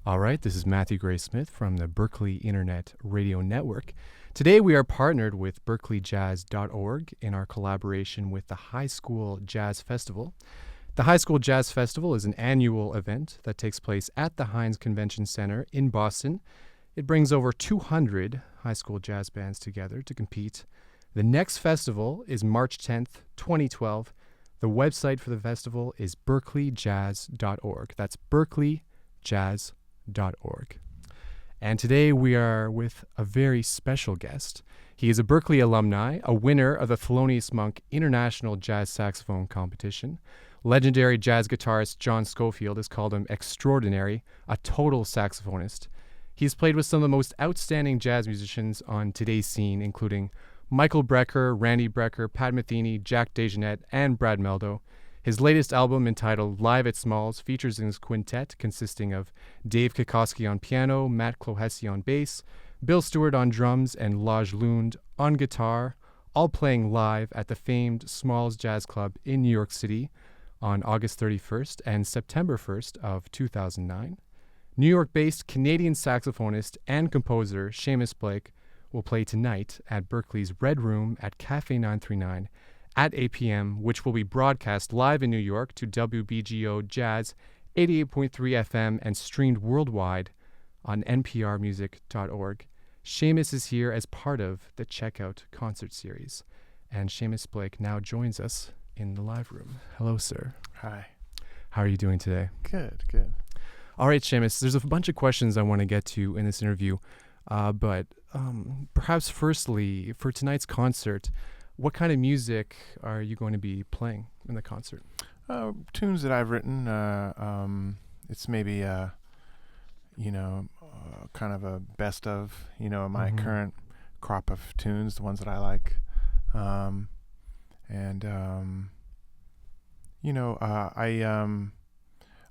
All right, this is Matthew Gray Smith from the Berklee Internet Radio Network. Today we are partnered with berkleejazz.org in our collaboration with the High School Jazz Festival. The High School Jazz Festival is an annual event that takes place at the Heinz Convention Center in Boston. It brings over 200 high school jazz bands together to compete. The next festival is March 10th, 2012. The website for the festival is berkleejazz.org. That's berkleejazz.org. And today we are with a very special guest. He is a Berklee alumni, a winner of the Thelonious Monk International Jazz Saxophone Competition. Legendary jazz guitarist John Scofield has called him extraordinary, a total saxophonist. He's played with some of the most outstanding jazz musicians on today's scene, including Michael Brecker, Randy Brecker, Pat Metheny, Jack DeJohnette, and Brad Meldo. His latest album, entitled Live at Smalls, features his quintet consisting of Dave Kokoski on piano, Matt Clohessy on bass, Bill Stewart on drums, and Laj Lund on guitar, all playing live at the famed Smalls Jazz Club in New York City on August 31st and September 1st of 2009. New York-based Canadian saxophonist and composer Seamus Blake will play tonight at Berklee's Red Room at Cafe 939 at 8 p.m., which will be broadcast live in New York to WBGO Jazz 88.3 FM and streamed worldwide on nprmusic.org. Seamus is here as part of the Checkout concert series, and Seamus Blake now joins us in the live room. Hello, sir. Hi. How are you doing today? Good. All right, Seamus, there's a bunch of questions I want to get to in this interview, but perhaps firstly, for tonight's concert, what kind of music are you going to be playing in the concert? Tunes that I've written. It's maybe, kind of a best of, my current crop of tunes, the ones that I like.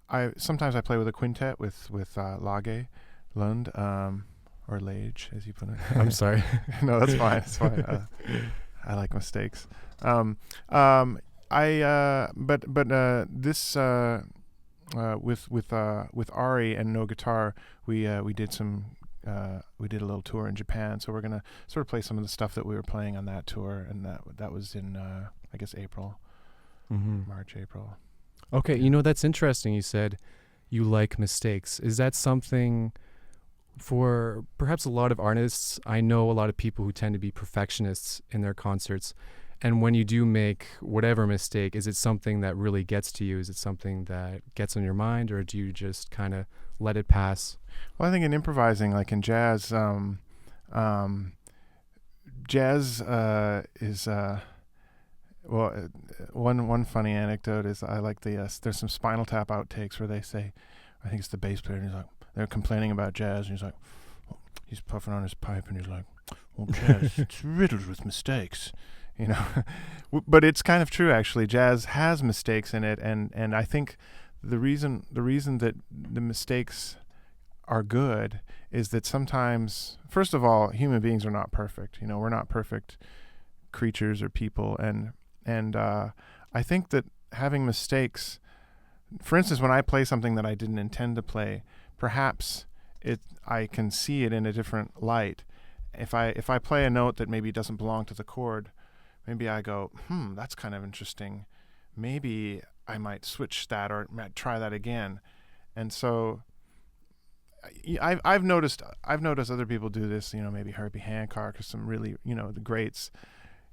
I sometimes I play with a quintet with Lage Lund, or Lage, as you put it. I'm sorry. No, that's fine. It's fine. I like mistakes. This with Ari and no guitar, we did a little tour in Japan. So we're gonna sort of play some of the stuff that we were playing on that tour, and that was in I guess April, March, April. Okay, that's interesting. You said you like mistakes. Is that something for perhaps a lot of artists? I know a lot of people who tend to be perfectionists in their concerts. And when you do make whatever mistake, is it something that really gets to you? Is it something that gets on your mind, or do you just kind of let it pass? Well, I think in improvising, like in jazz, jazz is... one funny anecdote is I like there's some Spinal Tap outtakes where they say, I think it's the bass player, and he's like, they're complaining about jazz, and he's like, he's puffing on his pipe, and he's like, well, jazz, it's riddled with mistakes, But it's kind of true, actually. Jazz has mistakes in it, and I think the reason that the mistakes are good is that sometimes, first of all, human beings are not perfect. We're not perfect creatures or people, and I think that having mistakes, for instance, when I play something that I didn't intend to play, perhaps I can see it in a different light. If I play a note that maybe doesn't belong to the chord, maybe I go, that's kind of interesting. Maybe I might switch that or might try that again. And so I've noticed other people do this. Maybe Herbie Hancock or some really the greats.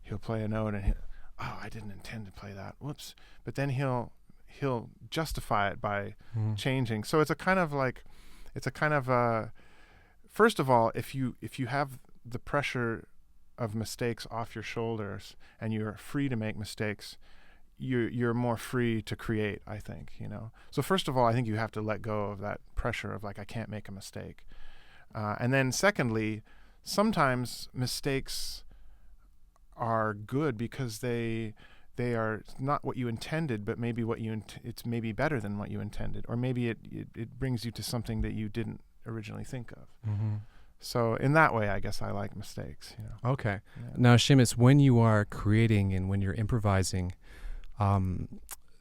He'll play a note and I didn't intend to play that. Whoops. But then he'll justify it by changing. So it's a kind of first of all, if you have the pressure of mistakes off your shoulders and you're free to make mistakes, you're more free to create, I think, So first of all, I think you have to let go of that pressure of I can't make a mistake. And then secondly, sometimes mistakes are good because they are not what you intended, but maybe it's maybe better than what you intended, or maybe it brings you to something that you didn't originally think of. So in that way, I guess I like mistakes. Okay. Yeah. Now, Seamus, when you are creating and when you're improvising,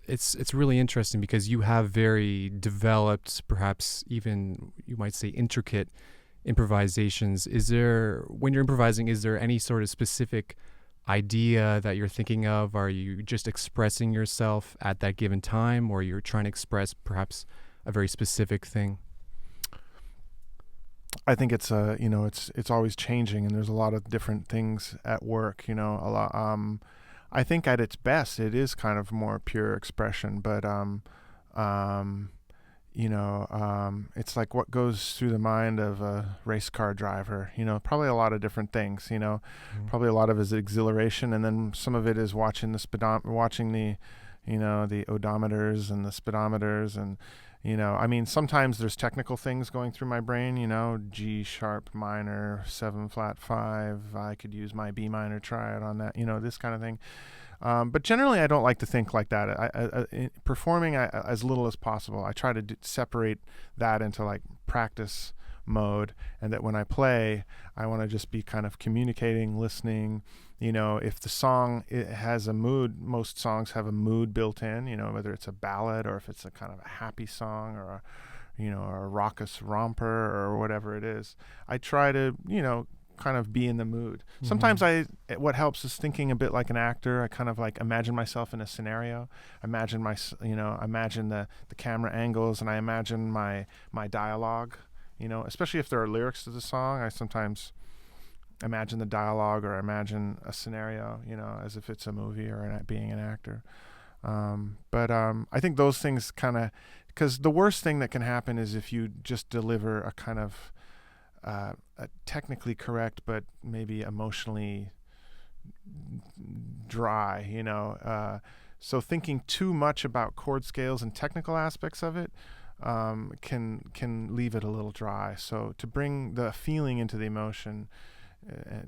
it's really interesting because you have very developed, perhaps even you might say intricate improvisations. When you're improvising, is there any sort of specific idea that you're thinking of? Are you just expressing yourself at that given time, or you're trying to express perhaps a very specific thing? I think it's it's always changing, and there's a lot of different things at work. A lot. I think at its best, it is kind of more pure expression, but it's like what goes through the mind of a race car driver. Probably a lot of different things. Probably a lot of it is exhilaration, and then some of it is watching the the odometers and the speedometers, and sometimes there's technical things going through my brain. G sharp minor 7 flat 5. I could use my B minor triad on that. This kind of thing. But generally, I don't like to think like that. Performing as little as possible. I try to separate that into like practice mode, and that when I play, I want to just be kind of communicating, listening. If the song it has a mood, most songs have a mood built in. Whether it's a ballad or if it's a kind of a happy song or a raucous romper or whatever it is. I try to kind of be in the mood. Mm-hmm. Sometimes what helps is thinking a bit like an actor. I kind of like imagine myself in a scenario. Imagine the camera angles, and I imagine my dialogue. Especially if there are lyrics to the song, I sometimes imagine the dialogue or imagine a scenario, as if it's a movie or being an actor. But I think those things kind of, because the worst thing that can happen is if you just deliver a kind of a technically correct but maybe emotionally dry. So thinking too much about chord scales and technical aspects of it can leave it a little dry. So to bring the feeling into the emotion,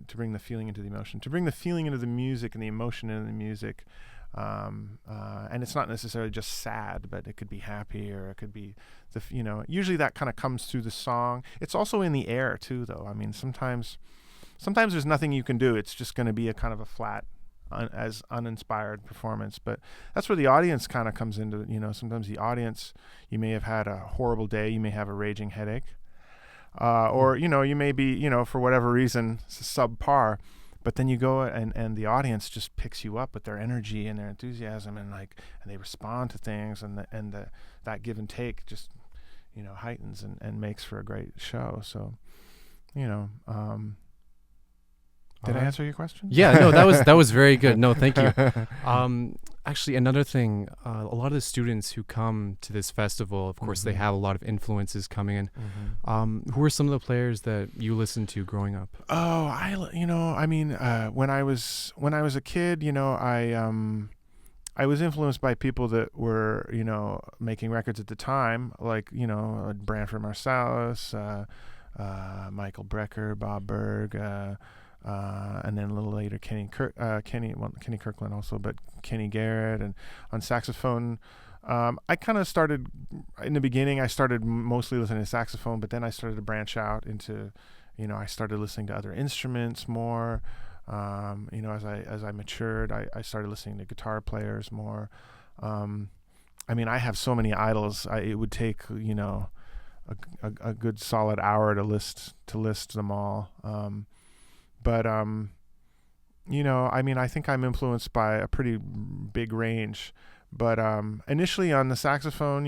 to bring the feeling into the music and the emotion into the music. And it's not necessarily just sad, but it could be happy, or it could be usually that kind of comes through the song. It's also in the air too, though. I mean, sometimes there's nothing you can do. It's just going to be a kind of a flat, as uninspired performance. But that's where the audience kind of comes into, sometimes the audience, you may have had a horrible day. You may have a raging headache, or, you may be, for whatever reason, subpar. But then you go and the audience just picks you up with their energy and their enthusiasm, and they respond to things, and that give and take just heightens and makes for a great show. So did I answer your question? Yeah, no, that was very good. No, thank you. Actually, another thing, a lot of the students who come to this festival, of course, they have a lot of influences coming in. Who are some of the players that you listened to growing up? Oh, when I was a kid, I was influenced by people that were, making records at the time, like, Branford Marsalis, Michael Brecker, Bob Berg, and then a little later Kenny Kirkland also, but Kenny Garrett, and on saxophone. I kind of started in the beginning. I started mostly listening to saxophone, but then I started to branch out into, I started listening to other instruments more. As I matured, I started listening to guitar players more. I have so many idols. It would take a good solid hour to list them all. I think I'm influenced by a pretty big range. But initially on the saxophone,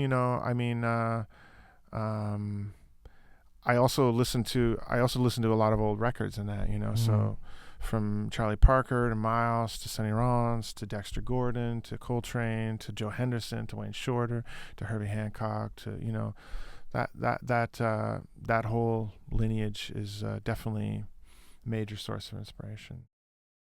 I also listened to a lot of old records in that, so from Charlie Parker to Miles to Sonny Rollins to Dexter Gordon to Coltrane to Joe Henderson to Wayne Shorter to Herbie Hancock to that whole lineage is definitely a major source of inspiration.